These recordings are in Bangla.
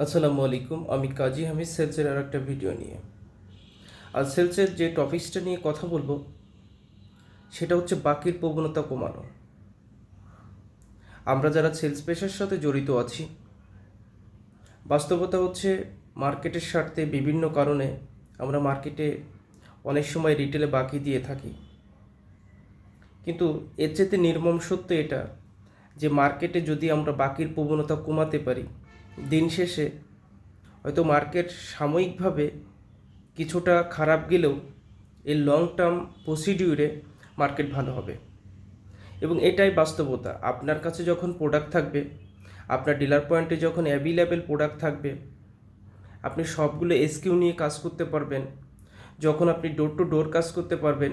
আসসালামু আলাইকুম। আমি কাজী হামিদ সেলসের আর একটা ভিডিও নিয়ে। আর সেলসের যে টপিকসটা নিয়ে কথা বলবো সেটা হচ্ছে বাকির প্রবণতা কমানো। আমরা যারা সেলস পেশার সাথে জড়িত আছি, বাস্তবতা হচ্ছে মার্কেটের স্বার্থে বিভিন্ন কারণে আমরা মার্কেটে অনেক সময় রিটেলে বাকি দিয়ে থাকি। কিন্তু এর চেয়ে নির্মম সত্য এটা যে মার্কেটে যদি আমরা বাকির প্রবণতা কমাতে পারি, দিন শেষে হয়তো মার্কেট সাময়িকভাবে কিছুটা খারাপ গেলেও এই লং টার্ম প্রসিডিউরে মার্কেট ভালো হবে। এবং এটাই বাস্তবতা। আপনার কাছে যখন প্রোডাক্ট থাকবে, আপনার ডিলার পয়েন্টে যখন অ্যাভেলেবেল প্রোডাক্ট থাকবে, আপনি সবগুলো এসকিউ নিয়ে কাজ করতে পারবেন, যখন আপনি ডোর টু ডোর কাজ করতে পারবেন,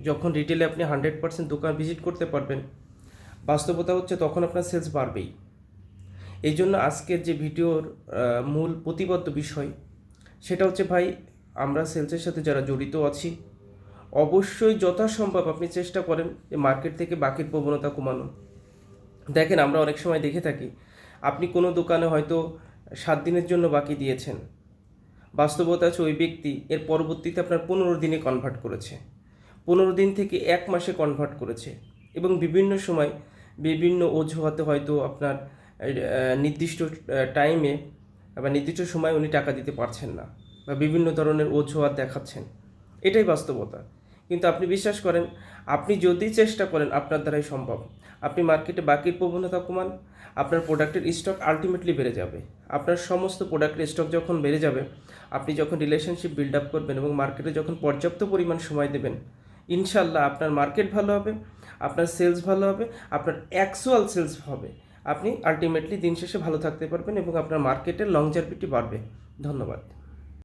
যখন রিটেলে আপনি 100% দোকান ভিজিট করতে পারবেন, বাস্তবতা হচ্ছে তখন আপনার সেলস বাড়বেই। এই জন্য আজকের যে ভিডিওর মূল প্রতিবদ্ধ বিষয় সেটা হচ্ছে, ভাই আমরা সেলসের সাথে যারা জড়িত আছি অবশ্যই যথাসম্ভব আপনি চেষ্টা করেন যে মার্কেট থেকে বাকির প্রবণতা কমানো। দেখেন, আমরা অনেক সময় দেখে থাকি আপনি কোনো দোকানে হয়তো 7 দিনের জন্য বাকি দিয়েছেন, বাস্তবতা আছে ওই ব্যক্তি এর পরবর্তীতে আপনার 15 দিনে কনভার্ট করেছে, 15 দিন থেকে 1 মাসে কনভার্ট করেছে। এবং বিভিন্ন সময় বিভিন্ন অজুহাতে হয়তো আপনার নির্দিষ্ট টাইমে বা নির্দিষ্ট সময় উনি টাকা দিতে পারছেন না, বা বিভিন্ন ধরনের অজুহাত দেখাচ্ছেন। এটাই বাস্তবতা। কিন্তু আপনি বিশ্বাস করেন, আপনি যদি চেষ্টা করেন আপনার দ্বারাই সম্ভব। আপনি মার্কেটে বাকির প্রবণতা কমান, আপনার প্রোডাক্টের স্টক আলটিমেটলি বেড়ে যাবে। আপনার সমস্ত প্রোডাক্টের স্টক যখন বেড়ে যাবে, আপনি যখন রিলেশনশিপ বিল্ড আপ করবেন এবং মার্কেটে যখন পর্যাপ্ত পরিমাণ সময় দেবেন, ইনশাল্লাহ আপনার মার্কেট ভালো হবে, আপনার সেলস ভালো হবে, আপনার অ্যাকচুয়াল সেলস হবে। আপনি আলটিমেটলি দিন শেষে ভালো থাকতে পারবেন এবং আপনার মার্কেটের লংজারভিটি বাড়বে। ধন্যবাদ।